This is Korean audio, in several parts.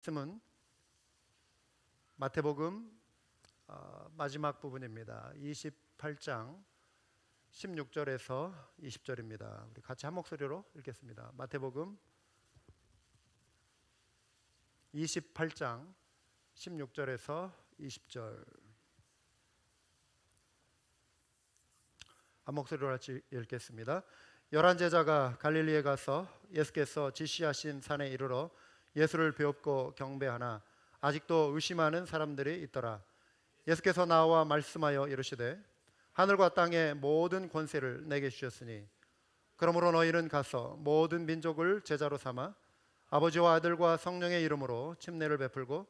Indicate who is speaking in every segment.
Speaker 1: 말씀은 마태복음 마지막 부분입니다. 28장 16절에서 20절입니다. 우리 같이 한 목소리로 읽겠습니다. 마태복음 28장 16절에서 20절 한 목소리로 같이 읽겠습니다. 11 제자가 갈릴리에 가서 예수께서 지시하신 산에 이르러 예수를 배웁고 경배하나 아직도 의심하는 사람들이 있더라. 예수께서 나와 말씀하여 이르시되 하늘과 땅의 모든 권세를 내게 주셨으니 그러므로 너희는 가서 모든 민족을 제자로 삼아 아버지와 아들과 성령의 이름으로 침례를 베풀고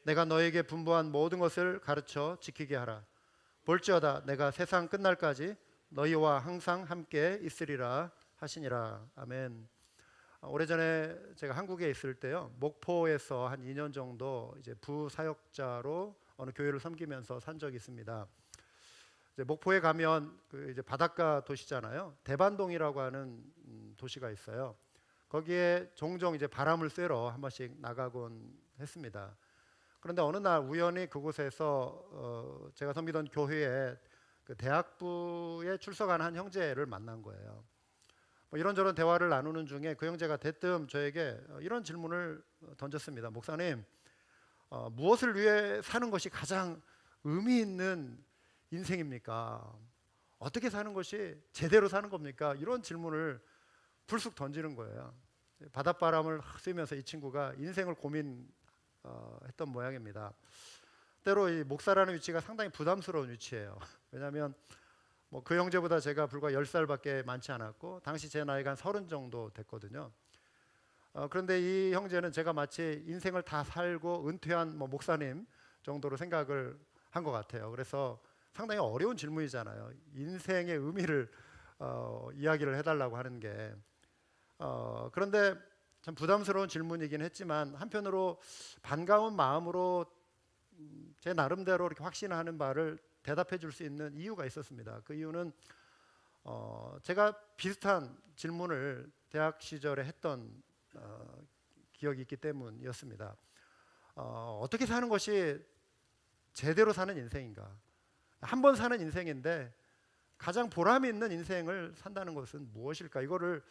Speaker 1: 내가 너에게 분부한 모든 것을 가르쳐 지키게 하라. 볼지어다 내가 세상 끝날까지 너희와 항상 함께 있으리라 하시니라. 아멘. 오래전에 제가 한국에 있을 때요, 목포에서 한 2년 정도 이제 부사역자로 어느 교회를 섬기면서 산 적이 있습니다. 이제 목포에 가면 그 이제 바닷가 도시잖아요. 대반동이라고 하는 도시가 있어요. 거기에 종종 이제 바람을 쐬러 한 번씩 나가곤 했습니다. 그런데 어느 날 우연히 그곳에서 제가 섬기던 교회에 그 대학부에 출석하는 한 형제를 만난 거예요. 이런저런 대화를 나누는 중에 그 형제가 대뜸 저에게 이런 질문을 던졌습니다. 목사님, 무엇을 위해 사는 것이 가장 의미 있는 인생입니까? 어떻게 사는 것이 제대로 사는 겁니까? 이런 질문을 불쑥 던지는 거예요. 바닷바람을 쐬면서 이 친구가 인생을 고민했던 모양입니다. 때로 이 목사라는 위치가 상당히 부담스러운 위치예요. 왜냐하면 그 형제보다 제가 불과 10살밖에 많지 않았고 당시 제 나이가 한 30 정도 됐거든요. 그런데 이 형제는 제가 마치 인생을 다 살고 은퇴한 목사님 정도로 생각을 한 것 같아요. 그래서 상당히 어려운 질문이잖아요. 인생의 의미를 이야기를 해달라고 하는 게 그런데 참 부담스러운 질문이긴 했지만 한편으로 반가운 마음으로 제 나름대로 이렇게 확신하는 바를 대답해 줄 수 있는 이유가 있었습니다. 그 이유는 제가 비슷한 질문을 대학 시절에 했던 기억이 있기 때문이었습니다. 어떻게 사는 것이 제대로 사는 인생인가? 한 번 사는 인생인데 가장 보람이 있는 인생을 산다는 것은 무엇일까? 이거를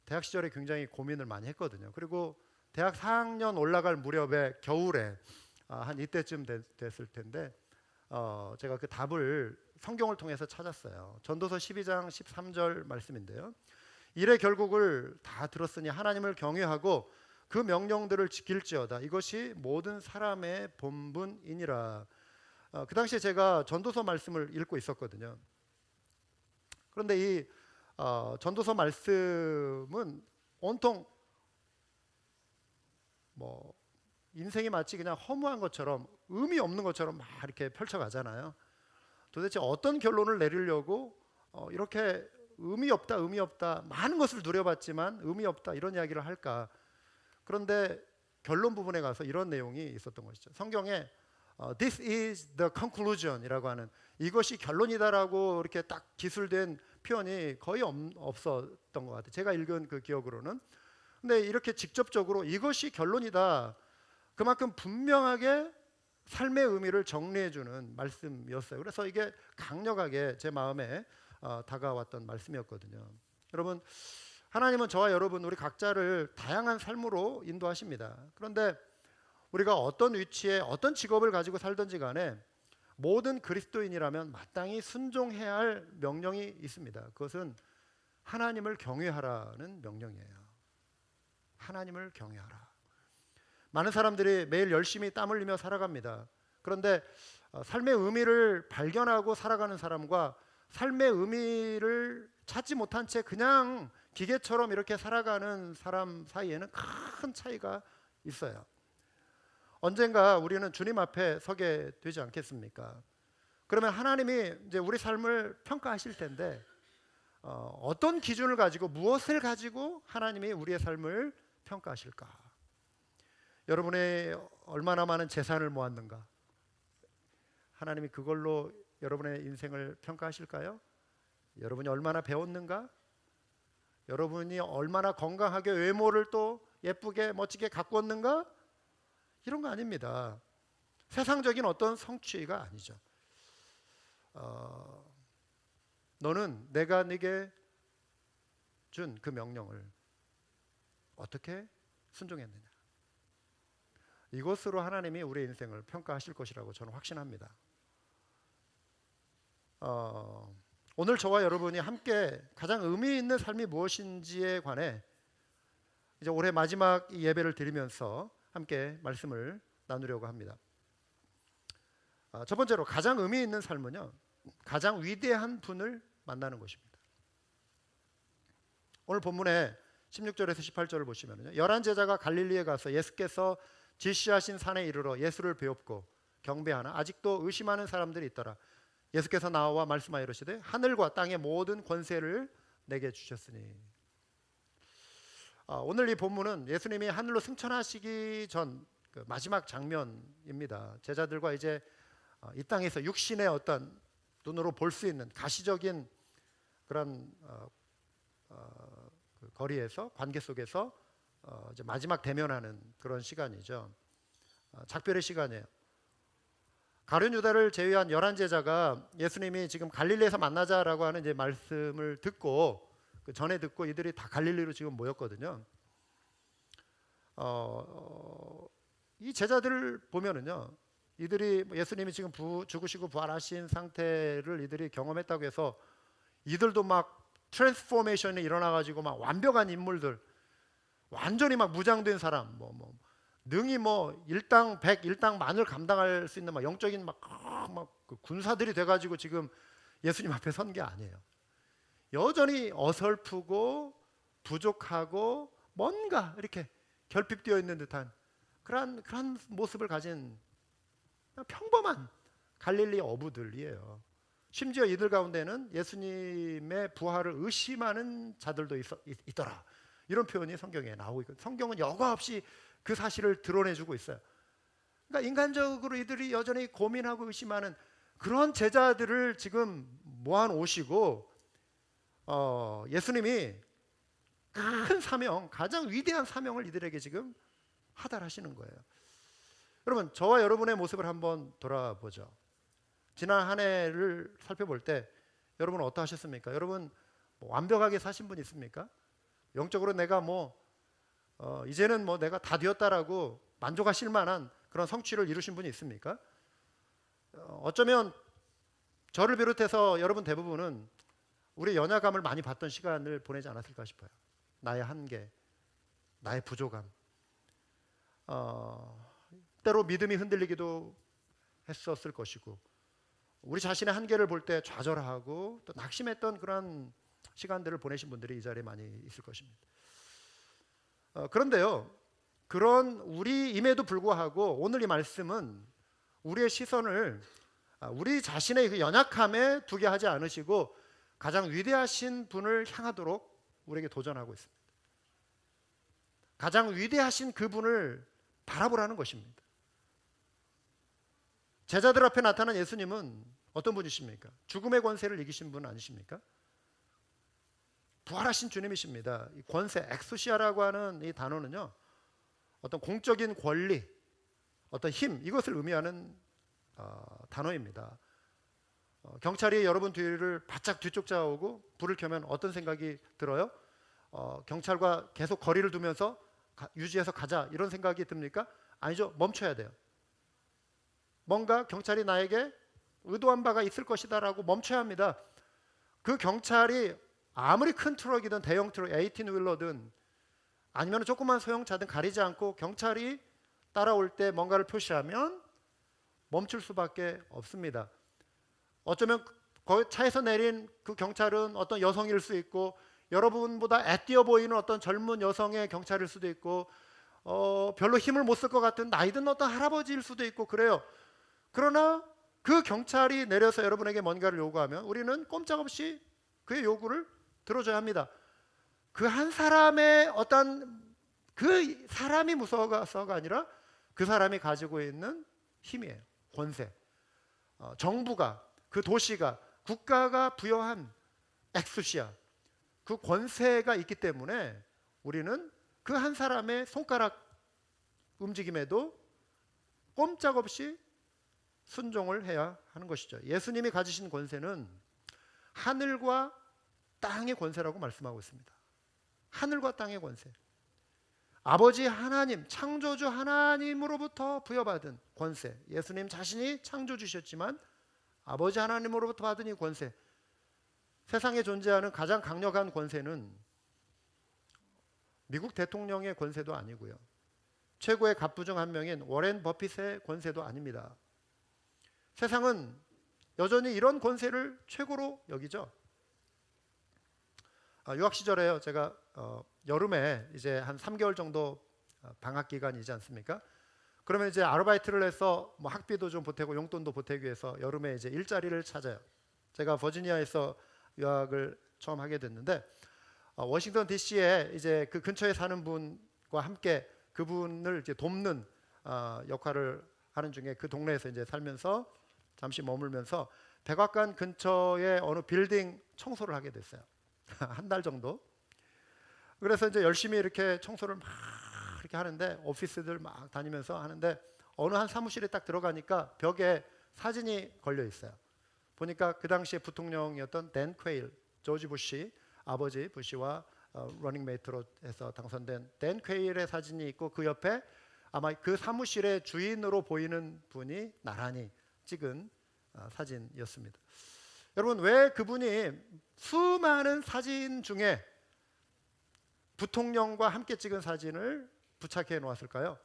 Speaker 1: 대학 시절에 굉장히 고민을 많이 했거든요. 그리고 대학 4학년 올라갈 무렵에 겨울에 한 이때쯤 됐을 텐데 제가 그 답을 성경을 통해서 찾았어요. 전도서 12장 13절 말씀인데요. 이래 결국을 다 들었으니 하나님을 경외하고 그 명령들을 지킬지어다. 이것이 모든 사람의 본분이니라. 그 당시에 제가 전도서 말씀을 읽고 있었거든요. 그런데 이 전도서 말씀은 온통 인생이 마치 그냥 허무한 것처럼 의미 없는 것처럼 막 이렇게 펼쳐가잖아요. 도대체 어떤 결론을 내리려고 이렇게 의미 없다 많은 것을 누려봤지만 의미 없다 이런 이야기를 할까? 그런데 결론 부분에 가서 이런 내용이 있었던 것이죠. 성경에 This is the conclusion 이라고 하는 이것이 결론이다라고 이렇게 딱 기술된 표현이 거의 없었던 것 같아요. 제가 읽은 그 기억으로는. 근데 이렇게 직접적으로 이것이 결론이다, 그만큼 분명하게 삶의 의미를 정리해주는 말씀이었어요. 그래서 이게 강력하게 제 마음에 다가왔던 말씀이었거든요. 여러분, 하나님은 저와 여러분 우리 각자를 다양한 삶으로 인도하십니다. 그런데 우리가 어떤 위치에 어떤 직업을 가지고 살든지 간에 모든 그리스도인이라면 마땅히 순종해야 할 명령이 있습니다. 그것은 하나님을 경외하라는 명령이에요. 하나님을 경외하라. 많은 사람들이 매일 열심히 땀 흘리며 살아갑니다. 그런데 삶의 의미를 발견하고 살아가는 사람과 삶의 의미를 찾지 못한 채 그냥 기계처럼 이렇게 살아가는 사람 사이에는 큰 차이가 있어요. 언젠가 우리는 주님 앞에 서게 되지 않겠습니까? 그러면 하나님이 이제 우리 삶을 평가하실 텐데 어떤 기준을 가지고 무엇을 가지고 하나님이 우리의 삶을 평가하실까? 여러분의 얼마나 많은 재산을 모았는가? 하나님이 그걸로 여러분의 인생을 평가하실까요? 여러분이 얼마나 배웠는가? 여러분이 얼마나 건강하게 외모를 또 예쁘게 멋지게 가꾸었는가? 이런 거 아닙니다. 세상적인 어떤 성취가 아니죠. 너는 내가 네게 준 그 명령을 어떻게 순종했느냐. 이것으로 하나님이 우리의 인생을 평가하실 것이라고 저는 확신합니다. 오늘 저와 여러분이 함께 가장 의미 있는 삶이 무엇인지에 관해 이제 올해 마지막 예배를 드리면서 함께 말씀을 나누려고 합니다. 첫 번째로 가장 의미 있는 삶은요, 가장 위대한 분을 만나는 것입니다. 오늘 본문에 16절에서 18절을 보시면요, 11제자가 갈릴리에 가서 예수께서 지시하신 산에 이르러 예수를 배웁고 경배하나 아직도 의심하는 사람들이 있더라. 예수께서 나와 말씀하여 이르시되 하늘과 땅의 모든 권세를 내게 주셨으니. 오늘 이 본문은 예수님이 하늘로 승천하시기 전 그 마지막 장면입니다. 제자들과 이제 이 땅에서 육신의 어떤 눈으로 볼 수 있는 가시적인 그런 그 거리에서 관계 속에서 이제 마지막 대면하는 그런 시간이죠. 작별의 시간이에요. 가룟 유다를 제외한 11제자가 예수님이 지금 갈릴리에서 만나자라고 하는 이제 말씀을 듣고 그 전에 듣고 이들이 다 갈릴리로 지금 모였거든요. 이 제자들을 보면은요, 이들이 예수님이 지금 죽으시고 부활하신 상태를 이들이 경험했다고 해서 이들도 막 트랜스포메이션이 일어나가지고 막 완벽한 인물들, 완전히 막 무장된 사람, 능히 일당 백, 일당 만을 감당할 수 있는 막 영적인 그 군사들이 돼가지고 지금 예수님 앞에 선 게 아니에요. 여전히 어설프고 부족하고 뭔가 이렇게 결핍되어 있는 듯한 그런 모습을 가진 평범한 갈릴리 어부들이에요. 심지어 이들 가운데는 예수님의 부활을 의심하는 자들도 있더라. 이런 표현이 성경에 나오고 있고, 성경은 여과 없이 그 사실을 드러내주고 있어요. 그러니까 인간적으로 이들이 여전히 고민하고 의심하는 그런 제자들을 지금 모아놓으시고 예수님이 큰 사명, 가장 위대한 사명을 이들에게 지금 하달하시는 거예요. 여러분, 저와 여러분의 모습을 한번 돌아보죠. 지난 한 해를 살펴볼 때 여러분은 어떠하셨습니까? 여러분 완벽하게 사신 분 있습니까? 영적으로 내가 이제는 내가 다 되었다라고 만족하실 만한 그런 성취를 이루신 분이 있습니까? 어쩌면 저를 비롯해서 여러분 대부분은 우리 연약함을 많이 봤던 시간을 보내지 않았을까 싶어요. 나의 한계, 나의 부족함, 때로 믿음이 흔들리기도 했었을 것이고, 우리 자신의 한계를 볼 때 좌절하고 또 낙심했던 그런 시간들을 보내신 분들이 이 자리에 많이 있을 것입니다. 그런데요, 그런 우리임에도 불구하고 오늘 이 말씀은 우리의 시선을 우리 자신의 그 연약함에 두게 하지 않으시고 가장 위대하신 분을 향하도록 우리에게 도전하고 있습니다. 가장 위대하신 그분을 바라보라는 것입니다. 제자들 앞에 나타난 예수님은 어떤 분이십니까? 죽음의 권세를 이기신 분 아니십니까? 부활하신 주님이십니다. 이 권세, 엑소시아라고 하는 이 단어는요, 어떤 공적인 권리, 어떤 힘, 이것을 의미하는 단어입니다. 경찰이 여러분 뒤를 바짝 뒤쫓아오고 불을 켜면 어떤 생각이 들어요? 경찰과 계속 거리를 두면서 유지해서 가자, 이런 생각이 듭니까? 아니죠. 멈춰야 돼요. 뭔가 경찰이 나에게 의도한 바가 있을 것이다 라고 멈춰야 합니다. 그 경찰이 아무리 큰 트럭이든 대형 트럭, 18휠러든 아니면 조그만 소형차든 가리지 않고 경찰이 따라올 때 뭔가를 표시하면 멈출 수밖에 없습니다. 어쩌면 차에서 내린 그 경찰은 어떤 여성일 수 있고, 여러분보다 애띄어 보이는 어떤 젊은 여성의 경찰일 수도 있고, 별로 힘을 못 쓸 것 같은 나이든 어떤 할아버지일 수도 있고 그래요. 그러나 그 경찰이 내려서 여러분에게 뭔가를 요구하면 우리는 꼼짝없이 그의 요구를 들어줘야 합니다. 그 한 사람의 그 사람이 무서워서가 아니라 그 사람이 가지고 있는 힘이에요. 권세. 정부가, 그 도시가, 국가가 부여한 엑스시아, 그 권세가 있기 때문에 우리는 그 한 사람의 손가락 움직임에도 꼼짝없이 순종을 해야 하는 것이죠. 예수님이 가지신 권세는 하늘과 땅의 권세라고 말씀하고 있습니다. 하늘과 땅의 권세. 아버지 하나님, 창조주 하나님으로부터 부여받은 권세. 예수님 자신이 창조주셨지만 아버지 하나님으로부터 받은 이 권세, 세상에 존재하는 가장 강력한 권세는 미국 대통령의 권세도 아니고요, 최고의 갑부 중 한 명인 워렌 버핏의 권세도 아닙니다. 세상은 여전히 이런 권세를 최고로 여기죠. 유학 시절에요, 제가 여름에 이제 한 3개월 정도 방학 기간이지 않습니까? 그러면 이제 아르바이트를 해서 뭐 학비도 좀 보태고 용돈도 보태기 위해서 여름에 이제 일자리를 찾아요. 제가 버지니아에서 유학을 처음 하게 됐는데 워싱턴 DC에 이제 그 근처에 사는 분과 함께 그분을 이제 돕는 역할을 하는 중에 그 동네에서 이제 살면서 잠시 머물면서 백악관 근처에 어느 빌딩 청소를 하게 됐어요. 한 달 정도. 그래서 이제 열심히 이렇게 청소를 막 이렇게 하는데, 오피스들 막 다니면서 하는데 어느 한 사무실에 딱 들어가니까 벽에 사진이 걸려 있어요. 보니까 그 당시에 부통령이었던 댄 퀘일, 조지 부시 아버지 부시와 러닝메이트로 해서 당선된 댄 퀘일의 사진이 있고, 그 옆에 아마 그 사무실의 주인으로 보이는 분이 나란히 찍은 사진이었습니다. 여러분, 왜 그분이 수많은 사진 중에 부통령과 함께 찍은 사진을 부착해 놓았을까요?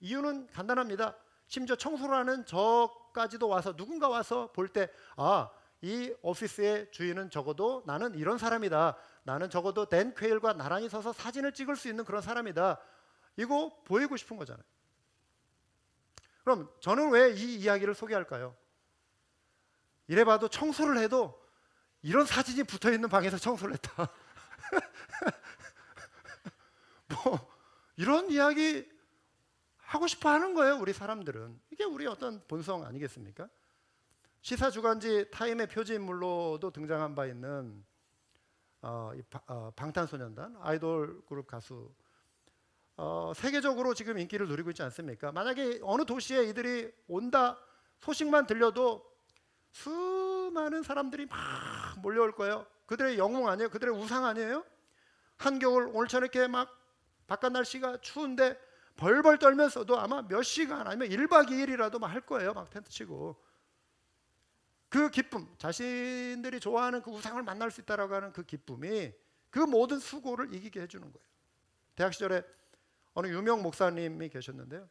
Speaker 1: 이유는 간단합니다. 심지어 청소를 하는 저까지도 와서, 누군가 와서 볼 때, 이 오피스의 주인은 적어도 나는 이런 사람이다, 나는 적어도 댄 퀘일과 나란히 서서 사진을 찍을 수 있는 그런 사람이다, 이거 보이고 싶은 거잖아요. 그럼 저는 왜 이 이야기를 소개할까요? 이래봐도 청소를 해도 이런 사진이 붙어있는 방에서 청소를 했다. 뭐 이런 이야기 하고 싶어 하는 거예요, 우리 사람들은. 이게 우리 어떤 본성 아니겠습니까? 시사 주간지 타임의 표지인물로도 등장한 바 있는 방탄소년단 아이돌 그룹 가수, 세계적으로 지금 인기를 누리고 있지 않습니까? 만약에 어느 도시에 이들이 온다 소식만 들려도 수많은 사람들이 막 몰려올 거예요. 그들의 영웅 아니에요? 그들의 우상 아니에요? 한겨울 오늘처럼 이렇게 막 바깥 날씨가 추운데 벌벌 떨면서도 아마 몇 시간 아니면 1박 2일이라도 막 할 거예요. 막 텐트 치고. 그 기쁨, 자신들이 좋아하는 그 우상을 만날 수 있다라고 하는 그 기쁨이 그 모든 수고를 이기게 해주는 거예요. 대학 시절에 어느 유명 목사님이 계셨는데요,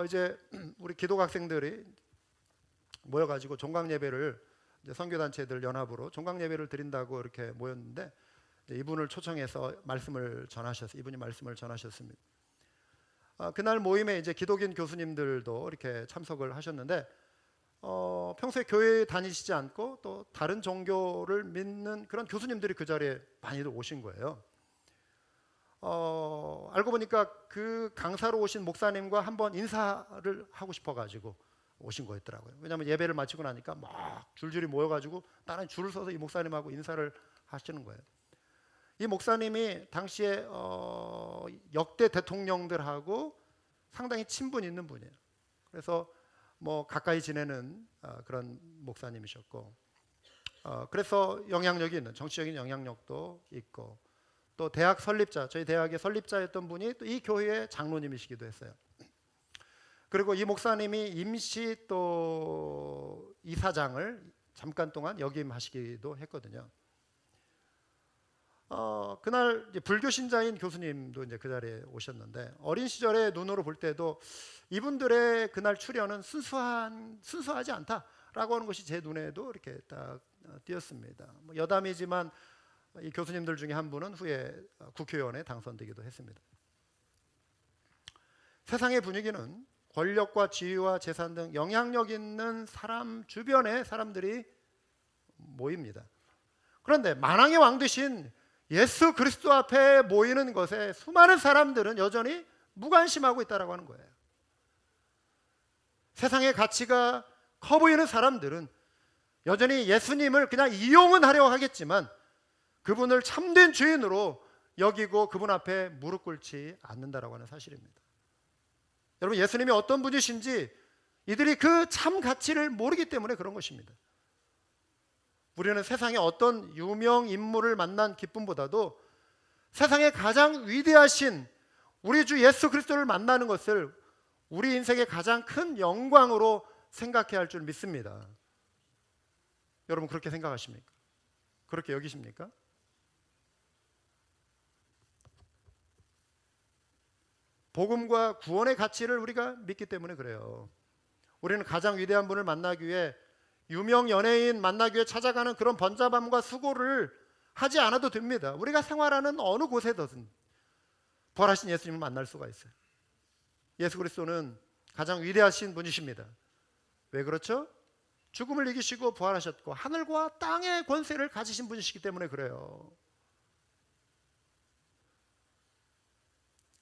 Speaker 1: 이제 우리 기독 학생들이 모여가지고 종강 예배를, 선교단체들 연합으로 종강 예배를 드린다고 이렇게 모였는데, 이분을 초청해서 이분이 말씀을 전하셨습니다. 그날 모임에 이제 기독인 교수님들도 이렇게 참석을 하셨는데, 평소에 교회에 다니시지 않고 또 다른 종교를 믿는 그런 교수님들이 그 자리에 많이들 오신 거예요. 알고 보니까 그 강사로 오신 목사님과 한번 인사를 하고 싶어가지고 오신 거였더라고요. 왜냐하면 예배를 마치고 나니까 막 줄줄이 모여가지고 나는 줄을 서서 이 목사님하고 인사를 하시는 거예요. 이 목사님이 당시에 역대 대통령들하고 상당히 친분 있는 분이에요. 그래서 뭐 가까이 지내는 그런 목사님이셨고, 그래서 영향력이 있는, 정치적인 영향력도 있고, 또 대학 설립자, 저희 대학의 설립자였던 분이 또 이 교회의 장로님이시기도 했어요. 그리고 이 목사님이 임시 또 이사장을 잠깐 동안 역임하시기도 했거든요. 그날 이제 불교 신자인 교수님도 이제 그 자리에 오셨는데, 어린 시절의 눈으로 볼 때도 이분들의 그날 출연은 순수하지 않다라고 하는 것이 제 눈에도 이렇게 딱 띄었습니다. 뭐 여담이지만 이 교수님들 중에 한 분은 후에 국회의원에 당선되기도 했습니다. 세상의 분위기는 권력과 지위와 재산 등 영향력 있는 사람 주변에 사람들이 모입니다. 그런데 만왕의 왕 되신 예수 그리스도 앞에 모이는 것에 수많은 사람들은 여전히 무관심하고 있다라고 하는 거예요. 세상의 가치가 커 보이는 사람들은 여전히 예수님을 그냥 이용은 하려 하겠지만 그분을 참된 주인으로 여기고 그분 앞에 무릎 꿇지 않는다라고 하는 사실입니다. 여러분, 예수님이 어떤 분이신지 이들이 그 참 가치를 모르기 때문에 그런 것입니다. 우리는 세상에 어떤 유명 인물을 만난 기쁨보다도 세상에 가장 위대하신 우리 주 예수 그리스도를 만나는 것을 우리 인생의 가장 큰 영광으로 생각해야 할 줄 믿습니다. 여러분, 그렇게 생각하십니까? 그렇게 여기십니까? 복음과 구원의 가치를 우리가 믿기 때문에 그래요. 우리는 가장 위대한 분을 만나기 위해 유명 연예인 만나기 위해 찾아가는 그런 번잡함과 수고를 하지 않아도 됩니다. 우리가 생활하는 어느 곳에든 부활하신 예수님을 만날 수가 있어요. 예수 그리스도는 가장 위대하신 분이십니다. 왜 그렇죠? 죽음을 이기시고 부활하셨고 하늘과 땅의 권세를 가지신 분이시기 때문에 그래요.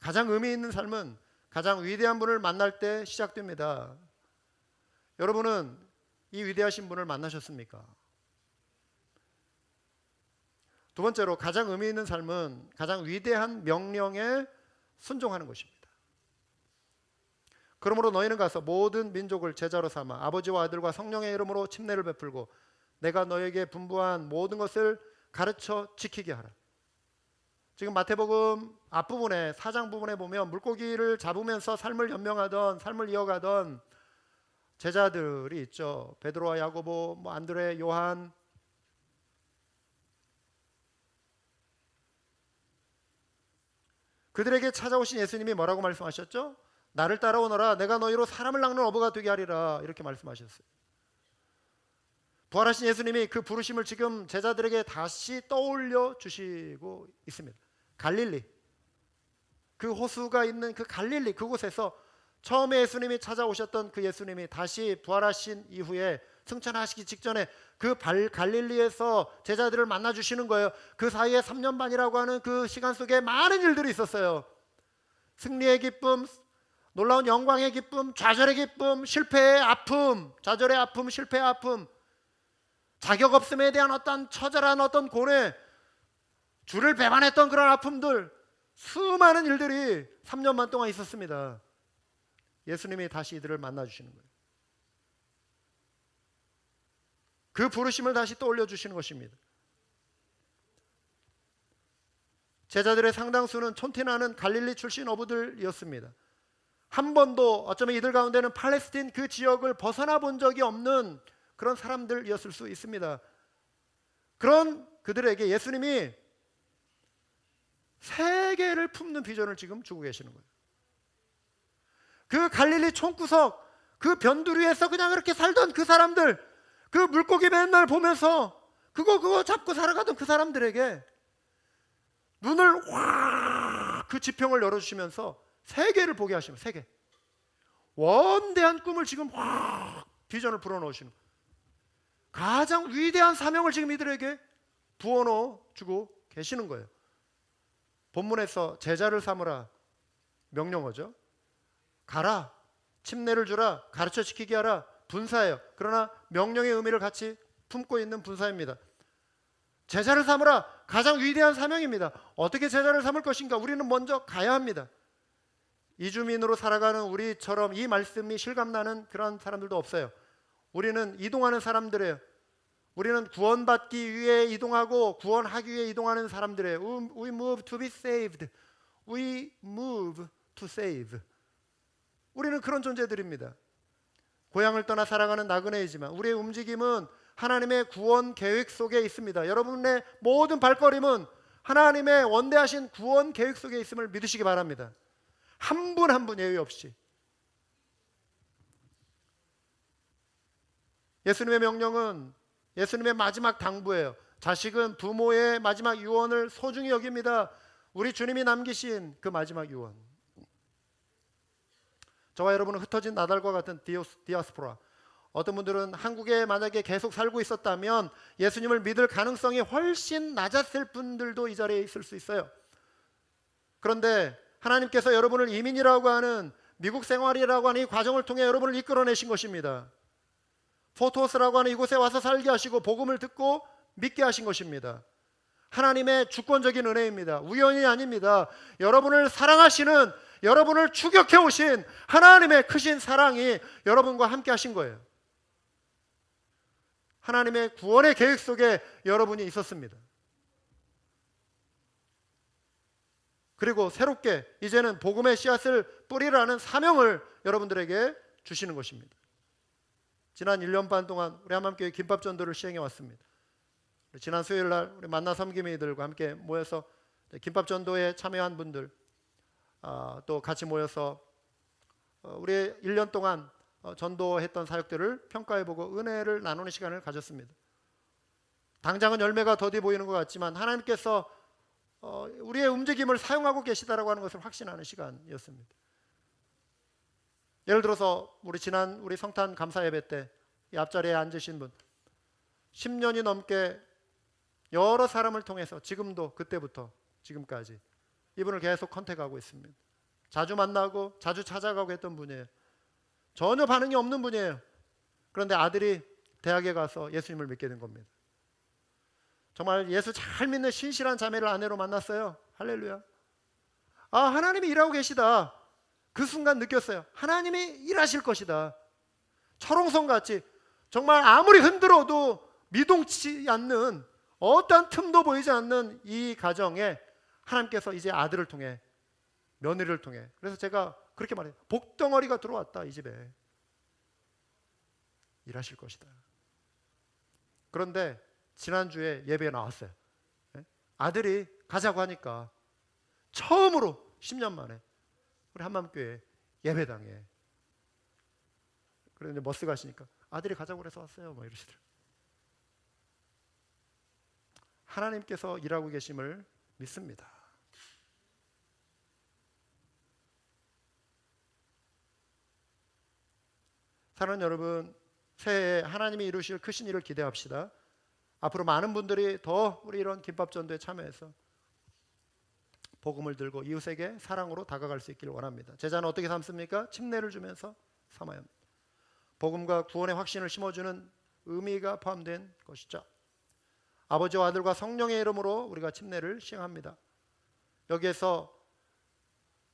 Speaker 1: 가장 의미 있는 삶은 가장 위대한 분을 만날 때 시작됩니다. 여러분은 이 위대하신 분을 만나셨습니까? 두 번째로, 가장 의미 있는 삶은 가장 위대한 명령에 순종하는 것입니다. 그러므로 너희는 가서 모든 민족을 제자로 삼아 아버지와 아들과 성령의 이름으로 침례를 베풀고 내가 너에게 분부한 모든 것을 가르쳐 지키게 하라. 지금 마태복음 앞부분에 4장 부분에 보면 물고기를 잡으면서 삶을 연명하던, 삶을 이어가던 제자들이 있죠. 베드로와 야고보, 안드레, 요한. 그들에게 찾아오신 예수님이 뭐라고 말씀하셨죠? 나를 따라오너라, 내가 너희로 사람을 낚는 어부가 되게 하리라, 이렇게 말씀하셨어요. 부활하신 예수님이 그 부르심을 지금 제자들에게 다시 떠올려 주시고 있습니다. 갈릴리, 그 호수가 있는 그 갈릴리, 그곳에서 처음에 예수님이 찾아오셨던 그 예수님이 다시 부활하신 이후에 승천하시기 직전에 그 갈릴리에서 제자들을 만나 주시는 거예요. 그 사이에 3년 반이라고 하는 그 시간 속에 많은 일들이 있었어요. 승리의 기쁨, 놀라운 영광의 기쁨, 좌절의 기쁨, 실패의 아픔, 좌절의 아픔, 실패의 아픔, 자격 없음에 대한 어떤 처절한 어떤 고뇌, 주를 배반했던 그런 아픔들, 수많은 일들이 3년 반 동안 있었습니다. 예수님이 다시 이들을 만나 주시는 거예요. 그 부르심을 다시 떠올려 주시는 것입니다. 제자들의 상당수는 촌티나는 갈릴리 출신 어부들이었습니다. 한 번도 어쩌면 이들 가운데는 팔레스틴 그 지역을 벗어나 본 적이 없는 그런 사람들이었을 수 있습니다. 그런 그들에게 예수님이 세계를 품는 비전을 지금 주고 계시는 거예요. 그 갈릴리 촌구석, 그 변두리에서 그냥 그렇게 살던 그 사람들, 그 물고기 맨날 보면서 그거 잡고 살아가던 그 사람들에게 눈을 확 그 지평을 열어주시면서 세계를 보게 하시는, 세계 원대한 꿈을 지금 확 비전을 불어넣으시는, 가장 위대한 사명을 지금 이들에게 부어넣어 주고 계시는 거예요. 본문에서 제자를 삼으라 명령어죠. 가라, 침례를 주라, 가르쳐 지키게 하라, 분사예요. 그러나 명령의 의미를 같이 품고 있는 분사입니다. 제자를 삼으라, 가장 위대한 사명입니다. 어떻게 제자를 삼을 것인가? 우리는 먼저 가야 합니다. 이주민으로 살아가는 우리처럼 이 말씀이 실감나는 그런 사람들도 없어요. 우리는 이동하는 사람들이에요. 우리는 구원받기 위해 이동하고 구원하기 위해 이동하는 사람들이에요. We move to be saved. We move to save. 우리는 그런 존재들입니다. 고향을 떠나 살아가는 나그네이지만 우리의 움직임은 하나님의 구원 계획 속에 있습니다. 여러분의 모든 발걸음은 하나님의 원대하신 구원 계획 속에 있음을 믿으시기 바랍니다. 한 분 한 분 예외 없이. 예수님의 명령은 예수님의 마지막 당부예요. 자식은 부모의 마지막 유언을 소중히 여깁니다. 우리 주님이 남기신 그 마지막 유언. 저와 여러분은 흩어진 나달과 같은 디아스포라. 어떤 분들은 한국에 만약에 계속 살고 있었다면 예수님을 믿을 가능성이 훨씬 낮았을 분들도 이 자리에 있을 수 있어요. 그런데 하나님께서 여러분을 이민이라고 하는 미국 생활이라고 하는 이 과정을 통해 여러분을 이끌어내신 것입니다. 포토스라고 하는 이곳에 와서 살게 하시고 복음을 듣고 믿게 하신 것입니다. 하나님의 주권적인 은혜입니다. 우연이 아닙니다. 여러분을 사랑하시는, 여러분을 추격해 오신 하나님의 크신 사랑이 여러분과 함께 하신 거예요. 하나님의 구원의 계획 속에 여러분이 있었습니다. 그리고 새롭게 이제는 복음의 씨앗을 뿌리라는 사명을 여러분들에게 주시는 것입니다. 지난 1년 반 동안 우리 한맘교회 김밥전도를 시행해 왔습니다. 지난 수요일 날 우리 만나 섬김이들과 함께 모여서 김밥전도에 참여한 분들 또 같이 모여서 우리 1년 동안 전도했던 사역들을 평가해보고 은혜를 나누는 시간을 가졌습니다. 당장은 열매가 더디 보이는 것 같지만 하나님께서 우리의 움직임을 사용하고 계시다라고 하는 것을 확신하는 시간이었습니다. 예를 들어서 우리 성탄 감사 예배 때 이 앞자리에 앉으신 분 10년이 넘게 여러 사람을 통해서 지금도 그때부터 지금까지 이분을 계속 컨택하고 있습니다. 자주 만나고 자주 찾아가고 했던 분이에요. 전혀 반응이 없는 분이에요. 그런데 아들이 대학에 가서 예수님을 믿게 된 겁니다. 정말 예수 잘 믿는 신실한 자매를 아내로 만났어요. 할렐루야. 하나님이 일하고 계시다. 그 순간 느꼈어요. 하나님이 일하실 것이다. 철옹성같이 정말 아무리 흔들어도 미동치 않는 어떠한 틈도 보이지 않는 이 가정에 하나님께서 이제 아들을 통해 며느리를 통해 그래서 제가 그렇게 말해요. 복덩어리가 들어왔다. 이 집에 일하실 것이다. 그런데 지난주에 예배에 나왔어요. 아들이 가자고 하니까 처음으로 10년 만에 우리 한맘교회 예배당에 그런데 머스 가시니까 아들이 가자고 그래서 왔어요. 뭐 이러시더라고요. 하나님께서 일하고 계심을 믿습니다. 사랑하는 여러분, 새해에 하나님이 이루실 크신 일을 기대합시다. 앞으로 많은 분들이 더 우리 이런 김밥전도에 참여해서 복음을 들고 이웃에게 사랑으로 다가갈 수 있기를 원합니다. 제자는 어떻게 삼습니까? 침례를 주면서 삼아야 합니다. 복음과 구원의 확신을 심어주는 의미가 포함된 것이죠. 아버지와 아들과 성령의 이름으로 우리가 침례를 시행합니다. 여기에서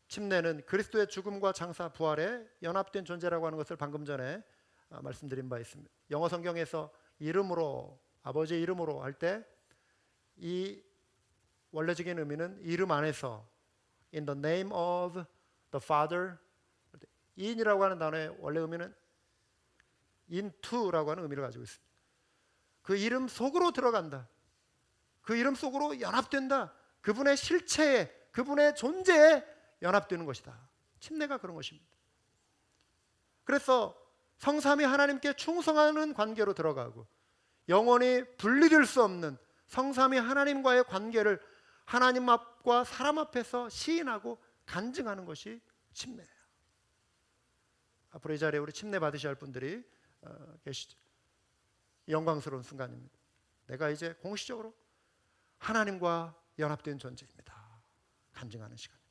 Speaker 1: 침례는 그리스도의 죽음과 장사 부활에 연합된 존재라고 하는 것을 방금 전에 말씀드린 바 있습니다. 영어 성경에서 이름으로 아버지의 이름으로 할 때 이 원래적인 의미는 이름 안에서 in the name of the Father in이라고 하는 단어의 원래 의미는 into라고 하는 의미를 가지고 있습니다. 그 이름 속으로 들어간다. 그 이름 속으로 연합된다. 그분의 실체에 그분의 존재에 연합되는 것이다. 침례가 그런 것입니다. 그래서 성삼위 하나님께 충성하는 관계로 들어가고 영원히 분리될 수 없는 성삼위 하나님과의 관계를 하나님 앞과 사람 앞에서 시인하고 간증하는 것이 침례예요. 앞으로 이 자리에 우리 침례 받으셔야 할 분들이 계시죠. 영광스러운 순간입니다. 내가 이제 공식적으로 하나님과 연합된 존재입니다. 간증하는 시간입니다.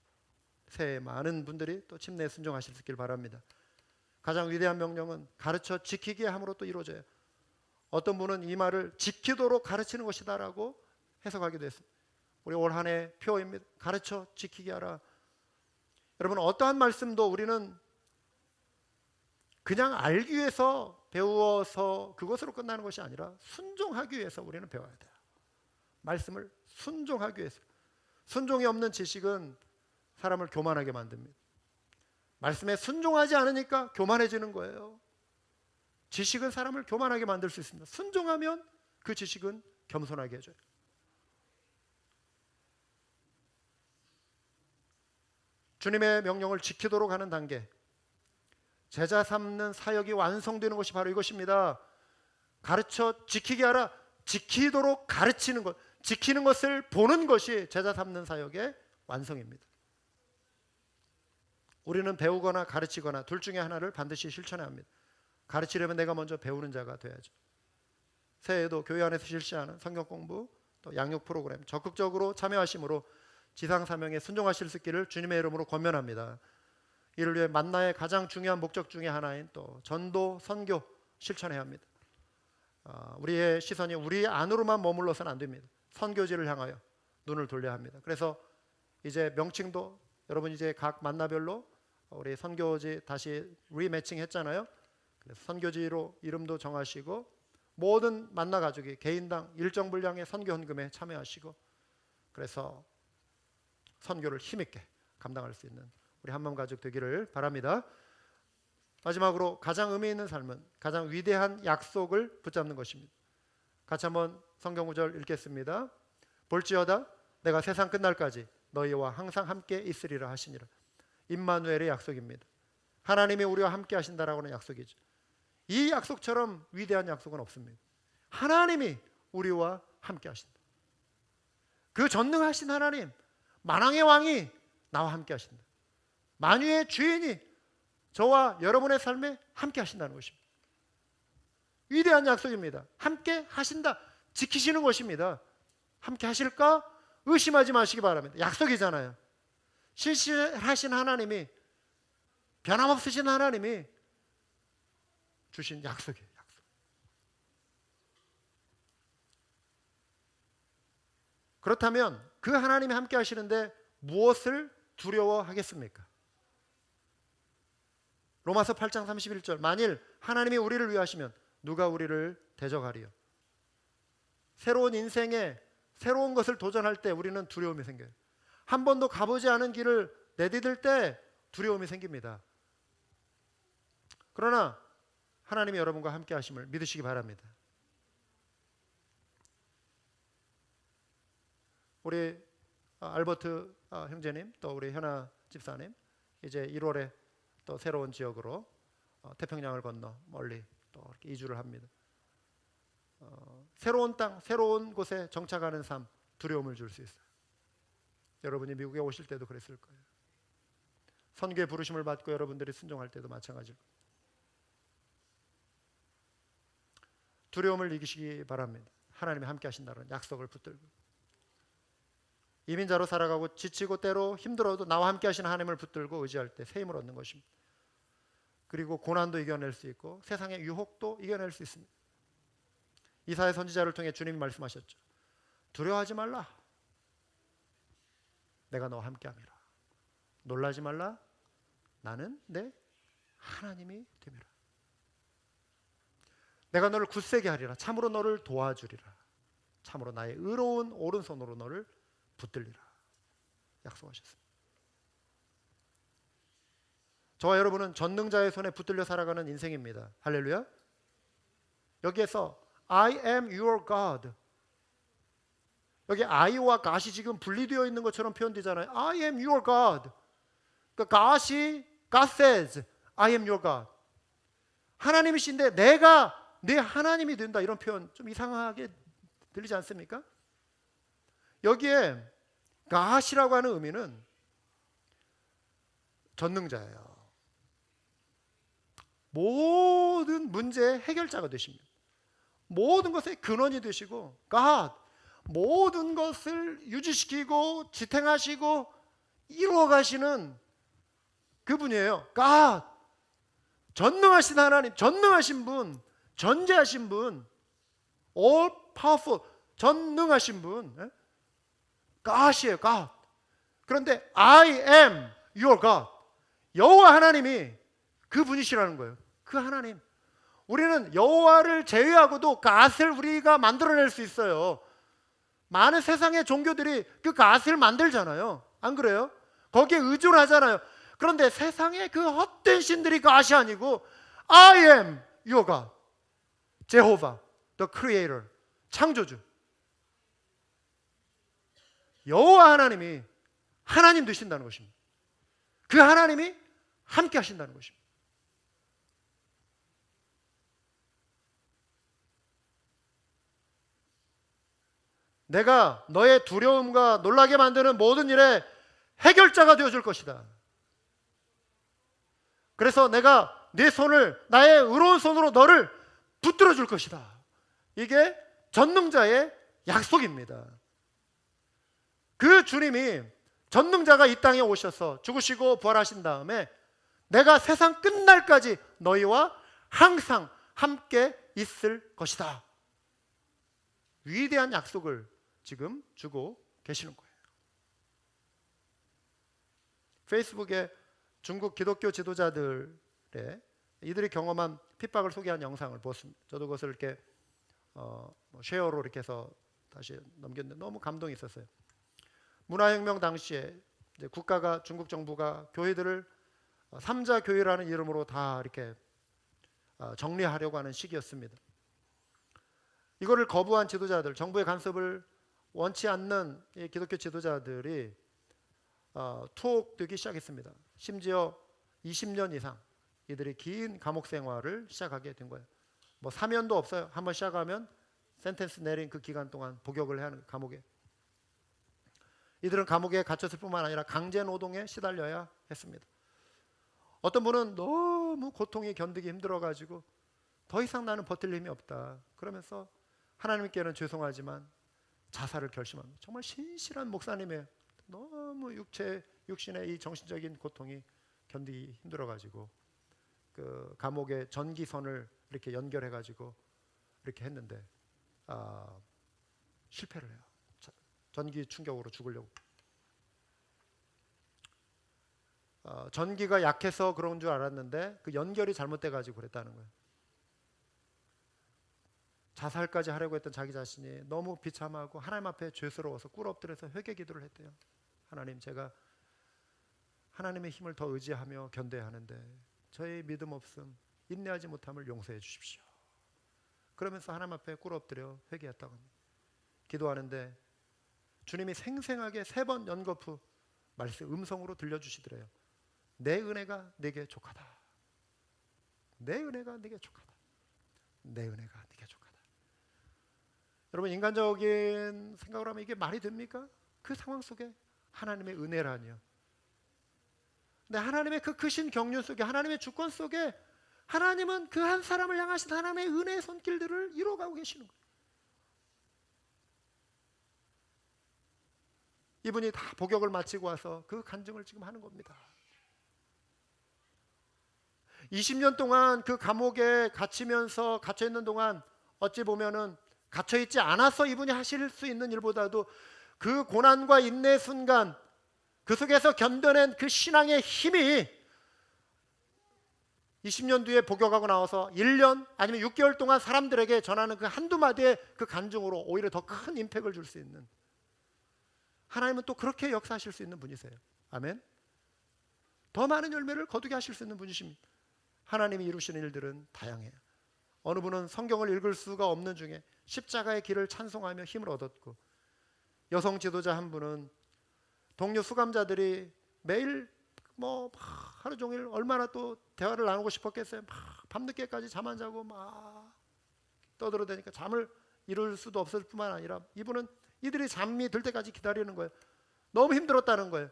Speaker 1: 새해 많은 분들이 또 침례에 순종하실 수 있길 바랍니다. 가장 위대한 명령은 가르쳐 지키게 함으로 또 이루어져요. 어떤 분은 이 말을 지키도록 가르치는 것이다라고 해석하기도 했습니다. 우리 올 한 해 표어입니다. 가르쳐 지키게 하라. 여러분 어떠한 말씀도 우리는 그냥 알기 위해서 배워서 그것으로 끝나는 것이 아니라 순종하기 위해서 우리는 배워야 돼요. 말씀을 순종하기 위해서. 순종이 없는 지식은 사람을 교만하게 만듭니다. 말씀에 순종하지 않으니까 교만해지는 거예요. 지식은 사람을 교만하게 만들 수 있습니다. 순종하면 그 지식은 겸손하게 해줘요. 주님의 명령을 지키도록 하는 단계, 제자 삼는 사역이 완성되는 것이 바로 이것입니다. 가르쳐 지키게 하라. 지키도록 가르치는 것, 지키는 것을 보는 것이 제자 삼는 사역의 완성입니다. 우리는 배우거나 가르치거나 둘 중에 하나를 반드시 실천해야 합니다. 가르치려면 내가 먼저 배우는 자가 돼야죠. 새해에도 교회 안에서 실시하는 성경 공부, 또 양육 프로그램 적극적으로 참여하심으로 지상 사명에 순종하실 수 있기를 주님의 이름으로 권면합니다. 이를 위해 만나의 가장 중요한 목적 중에 하나인 또 전도, 선교 실천해야 합니다. 우리의 시선이 우리 안으로만 머물러서는 안 됩니다. 선교지를 향하여 눈을 돌려야 합니다. 그래서 이제 명칭도 여러분 이제 각 만나별로 우리 선교지 다시 리매칭 했잖아요. 그래서 선교지로 이름도 정하시고 모든 만나 가족이 개인당 일정 분량의 선교 헌금에 참여하시고 그래서 선교를 힘있게 감당할 수 있는 우리 한몸 가족 되기를 바랍니다. 마지막으로 가장 의미 있는 삶은 가장 위대한 약속을 붙잡는 것입니다. 같이 한번 성경 구절 읽겠습니다. 볼지어다 내가 세상 끝날까지 너희와 항상 함께 있으리라 하시니라. 임마누엘의 약속입니다. 하나님이 우리와 함께 하신다라고 하는 약속이죠. 이 약속처럼 위대한 약속은 없습니다. 하나님이 우리와 함께 하신다. 그 전능하신 하나님, 만왕의 왕이 나와 함께 하신다. 만유의 주인이 저와 여러분의 삶에 함께 하신다는 것입니다. 위대한 약속입니다. 함께 하신다. 지키시는 것입니다. 함께 하실까? 의심하지 마시기 바랍니다. 약속이잖아요. 신실하신 하나님이, 변함없으신 하나님이 주신 약속이에요. 약속. 그렇다면 그 하나님이 함께 하시는데 무엇을 두려워하겠습니까? 로마서 8장 31절 만일 하나님이 우리를 위하시면 누가 우리를 대적하리요? 새로운 인생에 새로운 것을 도전할 때 우리는 두려움이 생겨요. 한 번도 가보지 않은 길을 내디딜 때 두려움이 생깁니다. 그러나 하나님이 여러분과 함께 하심을 믿으시기 바랍니다. 우리 알버트 형제님 또 우리 현아 집사님 이제 1월에 또 새로운 지역으로 태평양을 건너 멀리 또 이렇게 이주를 합니다. 새로운 땅, 새로운 곳에 정착하는 삶 두려움을 줄 수 있어요. 여러분이 미국에 오실 때도 그랬을 거예요. 선교의 부르심을 받고 여러분들이 순종할 때도 마찬가지일 거예요. 두려움을 이기시기 바랍니다. 하나님이 함께 하신다는 약속을 붙들고 이민자로 살아가고 지치고 때로 힘들어도 나와 함께 하시는 하나님을 붙들고 의지할 때 새 힘을 얻는 것입니다. 그리고 고난도 이겨낼 수 있고 세상의 유혹도 이겨낼 수 있습니다. 이사야 선지자를 통해 주님이 말씀하셨죠. 두려워하지 말라. 내가 너와 함께함이라. 놀라지 말라. 나는 내 하나님이 됨이라. 내가 너를 굳세게 하리라. 참으로 너를 도와주리라. 참으로 나의 의로운 오른손으로 너를 붙들리라. 약속하셨습니다. 저와 여러분은 전능자의 손에 붙들려 살아가는 인생입니다. 할렐루야. 여기에서 I am your God. 여기 I와 God이 지금 분리되어 있는 것처럼 표현되잖아요. I am your God. 그러니까 God says I am your God. 하나님이신데 내가 내 하나님이 된다. 이런 표현 좀 이상하게 들리지 않습니까? 여기에 God이라고 하는 의미는 전능자예요. 모든 문제의 해결자가 되십니다. 모든 것의 근원이 되시고 God, 모든 것을 유지시키고 지탱하시고 이루어가시는 그분이에요. God, 전능하신 하나님, 전능하신 분, 전제하신 분, all powerful, 전능하신 분, God이에요. God. 그런데 I am your God, 여호와 하나님이 그분이시라는 거예요. 그 하나님. 우리는 여호와를 제외하고도 갓을 우리가 만들어낼 수 있어요. 많은 세상의 종교들이 그 갓을 만들잖아요. 안 그래요? 거기에 의존하잖아요. 그런데 세상의 그 헛된 신들이 갓이 아니고 I am your God, 제호바, the creator, 창조주. 여호와 하나님이 하나님 되신다는 것입니다. 그 하나님이 함께 하신다는 것입니다. 내가 너의 두려움과 놀라게 만드는 모든 일에 해결자가 되어줄 것이다. 그래서 내가 내 손을 나의 의로운 손으로 너를 붙들어 줄 것이다. 이게 전능자의 약속입니다. 그 주님이 전능자가 이 땅에 오셔서 죽으시고 부활하신 다음에 내가 세상 끝날까지 너희와 항상 함께 있을 것이다. 위대한 약속을 지금 주고 계시는 거예요. 페이스북에 중국 기독교 지도자들의 이들이 경험한 핍박을 소개한 영상을 보았습니다. 저도 그것을 이렇게 쉐어로 이렇게 해서 다시 넘겼는데 너무 감동이 있었어요. 문화혁명 당시에 이제 국가가, 중국 정부가 교회들을 삼자 교회라는 이름으로 다 이렇게 정리하려고 하는 시기였습니다. 이거를 거부한 지도자들, 정부의 간섭을 원치 않는 이 기독교 지도자들이 투옥되기 시작했습니다. 심지어 20년 이상 이들이 긴 감옥 생활을 시작하게 된 거예요. 뭐 사면도 없어요. 한번 시작하면 센텐스 내린 그 기간 동안 복역을 해야 하는 감옥에. 이들은 감옥에 갇혔을 뿐만 아니라 강제 노동에 시달려야 했습니다. 어떤 분은 너무 고통이 견디기 힘들어가지고 더 이상 나는 버틸 힘이 없다. 그러면서 하나님께는 죄송하지만 자살을 결심합니다. 정말 신실한 목사님의 너무 육신의 이 정신적인 고통이 견디기 힘들어가지고 그 감옥에 전기선을 이렇게 연결해가지고 이렇게 했는데 실패를 해요. 전기 충격으로 죽으려고. 전기가 약해서 그런 줄 알았는데 그 연결이 잘못돼가지고 그랬다는 거예요. 자살까지 하려고 했던 자기 자신이 너무 비참하고 하나님 앞에 죄스러워서 꿇어엎드려서 회개 기도를 했대요. 하나님, 제가 하나님의 힘을 더 의지하며 견뎌야 하는데 저의 믿음 없음, 인내하지 못함을 용서해 주십시오. 그러면서 하나님 앞에 꿇어엎드려 회개했다고 합니다. 기도하는데 주님이 생생하게 3번 연거푸 말씀 음성으로 들려주시더래요. 내 은혜가 네게 족하다. 내 은혜가 네게 족하다. 내 은혜가 네게 족하다. 여러분, 인간적인 생각으로 하면 이게 말이 됩니까? 그 상황 속에 하나님의 은혜라니요. 근데 하나님의 그 크신 경륜 속에, 하나님의 주권 속에 하나님은 그 한 사람을 향하신 하나님의 은혜의 손길들을 이뤄가고 계시는 거예요. 이분이 다 복역을 마치고 와서 그 간증을 지금 하는 겁니다. 20년 동안 그 감옥에 갇히면서 갇혀있는 동안 어찌 보면은 갇혀있지 않아서 이분이 하실 수 있는 일보다도 그 고난과 인내의 순간 그 속에서 견뎌낸 그 신앙의 힘이 20년 뒤에 복역하고 나와서 1년 아니면 6개월 동안 사람들에게 전하는 그 한두 마디의 그 간증으로 오히려 더 큰 임팩을 줄 수 있는, 하나님은 또 그렇게 역사하실 수 있는 분이세요. 아멘. 더 많은 열매를 거두게 하실 수 있는 분이십니다. 하나님이 이루시는 일들은 다양해요. 어느 분은 성경을 읽을 수가 없는 중에 십자가의 길을 찬송하며 힘을 얻었고, 여성 지도자 한 분은 동료 수감자들이 매일 뭐 하루 종일 얼마나 또 대화를 나누고 싶었겠어요. 막 밤늦게까지 잠 안 자고 막 떠들어대니까 잠을 이룰 수도 없을 뿐만 아니라 이분은 이들이 잠이 들 때까지 기다리는 거예요. 너무 힘들었다는 거예요.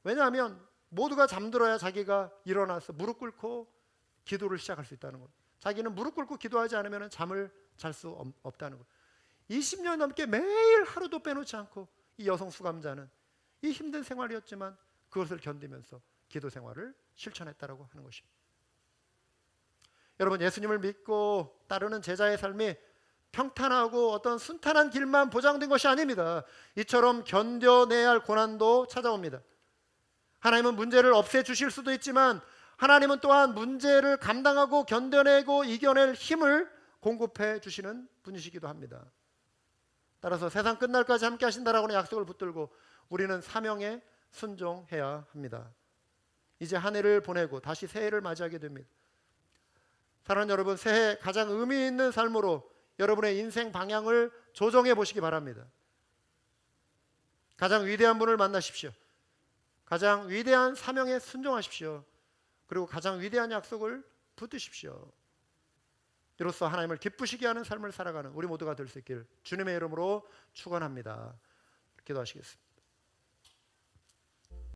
Speaker 1: 왜냐하면 모두가 잠들어야 자기가 일어나서 무릎 꿇고 기도를 시작할 수 있다는 거예요. 자기는 무릎 꿇고 기도하지 않으면 잠을 잘 수 없다는 거예요. 20년 넘게 매일 하루도 빼놓지 않고 이 여성 수감자는 이 힘든 생활이었지만 그것을 견디면서 기도 생활을 실천했다라고 하는 것입니다. 여러분, 예수님을 믿고 따르는 제자의 삶이 평탄하고 어떤 순탄한 길만 보장된 것이 아닙니다. 이처럼 견뎌내야 할 고난도 찾아옵니다. 하나님은 문제를 없애주실 수도 있지만 하나님은 또한 문제를 감당하고 견뎌내고 이겨낼 힘을 공급해 주시는 분이시기도 합니다. 따라서 세상 끝날까지 함께 하신다라고는 약속을 붙들고 우리는 사명에 순종해야 합니다. 이제 한 해를 보내고 다시 새해를 맞이하게 됩니다. 사랑하는 여러분, 새해 가장 의미 있는 삶으로 여러분의 인생 방향을 조정해 보시기 바랍니다. 가장 위대한 분을 만나십시오. 가장 위대한 사명에 순종하십시오. 그리고 가장 위대한 약속을 붙드십시오. 이로써 하나님을 기쁘시게 하는 삶을 살아가는 우리 모두가 될 수 있기를 주님의 이름으로 축원합니다. 기도하시겠습니다.